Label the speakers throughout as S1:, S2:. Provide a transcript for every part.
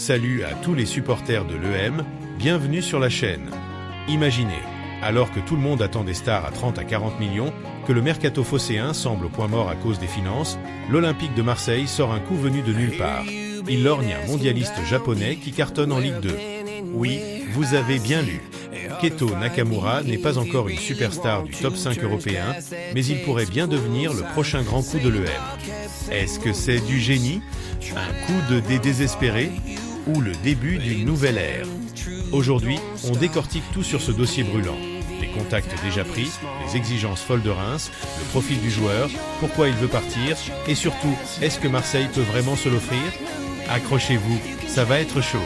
S1: Salut à tous les supporters de l'EM, bienvenue sur la chaîne. Imaginez, alors que tout le monde attend des stars à 30 à 40 millions, que le mercato phocéen semble au point mort à cause des finances, l'Olympique de Marseille sort un coup venu de nulle part. Il lorgne un mondialiste japonais qui cartonne en Ligue 2. Oui, vous avez bien lu. Keto Nakamura n'est pas encore une superstar du top 5 européen, mais il pourrait bien devenir le prochain grand coup de l'EM. Est-ce que c'est du génie? Un coup de dé désespéré? Ou le début d'une nouvelle ère? Aujourd'hui, on décortique tout sur ce dossier brûlant. Les contacts déjà pris, les exigences folles de Reims, le profil du joueur, pourquoi il veut partir, et surtout, est-ce que Marseille peut vraiment se l'offrir? Accrochez-vous, ça va être chaud.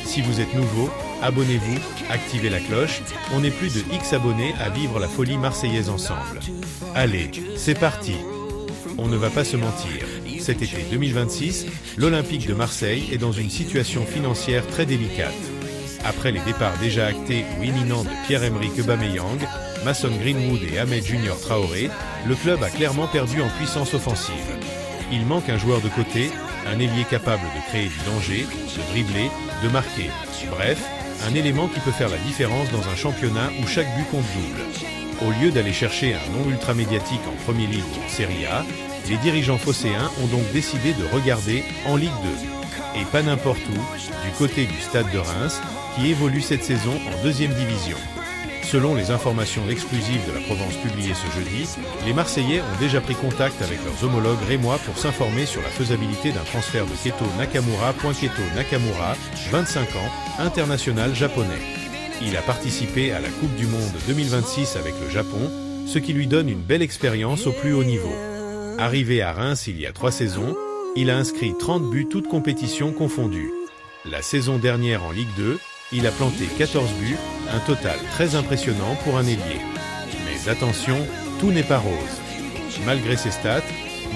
S1: Si vous êtes nouveau, abonnez-vous, activez la cloche, on est plus de X abonnés à vivre la folie marseillaise ensemble. Allez, c'est parti! On ne va pas se mentir, cet été 2026, l'Olympique de Marseille est dans une situation financière très délicate. Après les départs déjà actés ou imminents de Pierre-Emerick Aubameyang, Mason Greenwood et Ahmed Junior Traoré, le club a clairement perdu en puissance offensive. Il manque un joueur de côté, un ailier capable de créer du danger, de dribbler, de marquer. Bref, un élément qui peut faire la différence dans un championnat où chaque but compte double. Au lieu d'aller chercher un nom ultra médiatique en Premier League ou en Serie A, les dirigeants phocéens ont donc décidé de regarder en Ligue 2. Et pas n'importe où, du côté du Stade de Reims, qui évolue cette saison en 2e division. Selon les informations exclusives de la Provence publiées ce jeudi, les Marseillais ont déjà pris contact avec leurs homologues rémois pour s'informer sur la faisabilité d'un transfert de Keto Nakamura. Keto Nakamura, 25 ans, international japonais. Il a participé à la Coupe du Monde 2026 avec le Japon, ce qui lui donne une belle expérience au plus haut niveau. Arrivé à Reims il y a 3 saisons, il a inscrit 30 buts toutes compétitions confondues. La saison dernière en Ligue 2, il a planté 14 buts, un total très impressionnant pour un ailier. Mais attention, tout n'est pas rose. Malgré ses stats,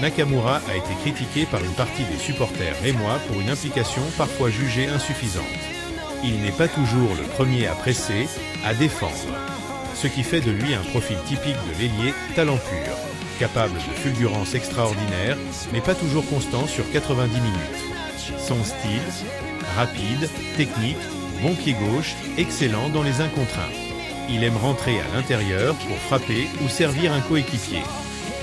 S1: Nakamura a été critiqué par une partie des supporters rémois pour une implication parfois jugée insuffisante. Il n'est pas toujours le premier à presser, à défendre. Ce qui fait de lui un profil typique de l'ailier, talent pur, capable de fulgurance extraordinaire, mais pas toujours constant sur 90 minutes. Son style, rapide, technique, bon pied gauche, excellent dans les 1 contre 1. Il aime rentrer à l'intérieur pour frapper ou servir un coéquipier.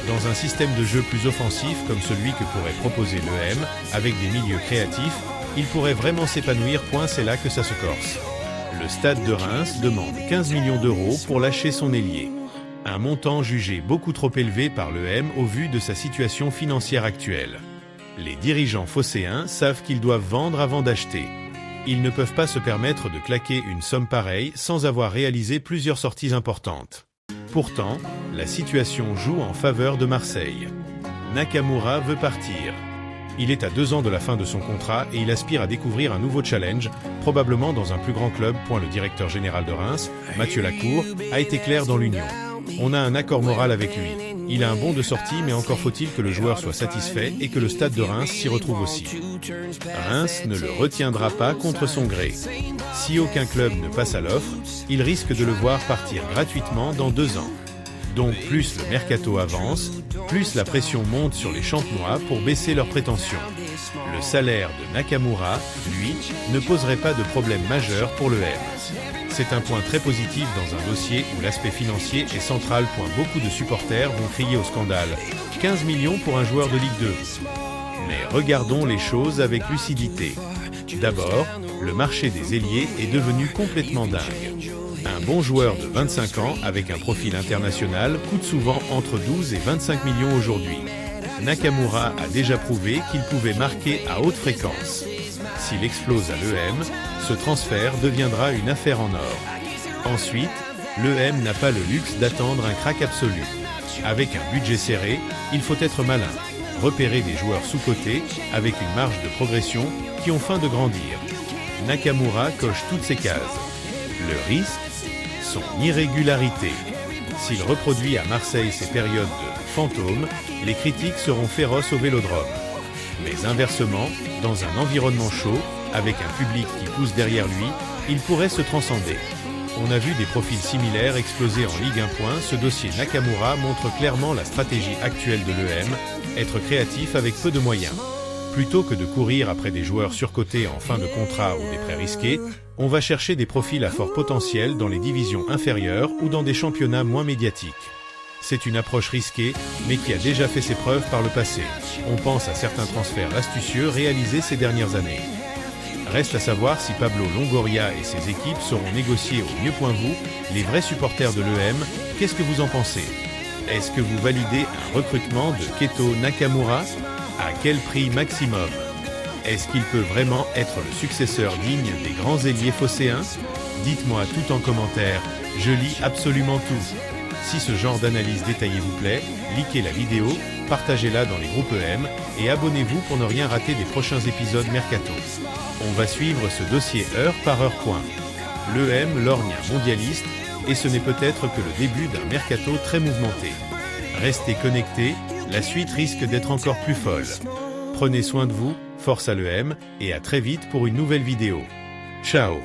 S1: Dans un système de jeu plus offensif comme celui que pourrait proposer l'EM, avec des milieux créatifs, il pourrait vraiment s'épanouir. C'est là que ça se corse. Le Stade de Reims demande 15 millions d'euros pour lâcher son ailier. Un montant jugé beaucoup trop élevé par l'EM au vu de sa situation financière actuelle. Les dirigeants phocéens savent qu'ils doivent vendre avant d'acheter. Ils ne peuvent pas se permettre de claquer une somme pareille sans avoir réalisé plusieurs sorties importantes. Pourtant, la situation joue en faveur de Marseille. Nakamura veut partir. Il est à 2 ans de la fin de son contrat et il aspire à découvrir un nouveau challenge, probablement dans un plus grand club. Le directeur général de Reims, Mathieu Lacour, a été clair dans l'union. On a un accord moral avec lui. Il a un bon de sortie, mais encore faut-il que le joueur soit satisfait et que le Stade de Reims s'y retrouve aussi. Reims ne le retiendra pas contre son gré. Si aucun club ne passe à l'offre, il risque de le voir partir gratuitement dans 2 ans. Donc plus le mercato avance, plus la pression monte sur les Champenois pour baisser leurs prétentions. Le salaire de Nakamura, lui, ne poserait pas de problème majeur pour l'EM. C'est un point très positif dans un dossier où l'aspect financier est central. Beaucoup de supporters vont crier au scandale. 15 millions pour un joueur de Ligue 2. Mais regardons les choses avec lucidité. D'abord, le marché des ailiers est devenu complètement dingue. Un bon joueur de 25 ans avec un profil international coûte souvent entre 12 et 25 millions aujourd'hui. Nakamura a déjà prouvé qu'il pouvait marquer à haute fréquence. S'il explose à l'EM, ce transfert deviendra une affaire en or. Ensuite, l'EM n'a pas le luxe d'attendre un crack absolu. Avec un budget serré, il faut être malin, repérer des joueurs sous-cotés avec une marge de progression qui ont faim de grandir. Nakamura coche toutes ces cases. Le risque, son irrégularité. S'il reproduit à Marseille ces périodes de fantôme, les critiques seront féroces au Vélodrome. Mais inversement, dans un environnement chaud, avec un public qui pousse derrière lui, il pourrait se transcender. On a vu des profils similaires exploser en Ligue 1. Ce dossier Nakamura montre clairement la stratégie actuelle de l'EM, être créatif avec peu de moyens. Plutôt que de courir après des joueurs surcotés en fin de contrat ou des prêts risqués, on va chercher des profils à fort potentiel dans les divisions inférieures ou dans des championnats moins médiatiques. C'est une approche risquée, mais qui a déjà fait ses preuves par le passé. On pense à certains transferts astucieux réalisés ces dernières années. Reste à savoir si Pablo Longoria et ses équipes sauront négocier au mieux. Vous, les vrais supporters de l'EM, qu'est-ce que vous en pensez? Est-ce que vous validez un recrutement de Keto Nakamura? À quel prix maximum? Est-ce qu'il peut vraiment être le successeur digne des grands ailiers phocéens? Dites-moi tout en commentaire, je lis absolument tout. Si ce genre d'analyse détaillée vous plaît, likez la vidéo, partagez-la dans les groupes EM et abonnez-vous pour ne rien rater des prochains épisodes Mercato. On va suivre ce dossier heure par heure. L'EM lorgne un mondialiste et ce n'est peut-être que le début d'un mercato très mouvementé. Restez connectés, la suite risque d'être encore plus folle. Prenez soin de vous, force à l'EM et à très vite pour une nouvelle vidéo. Ciao!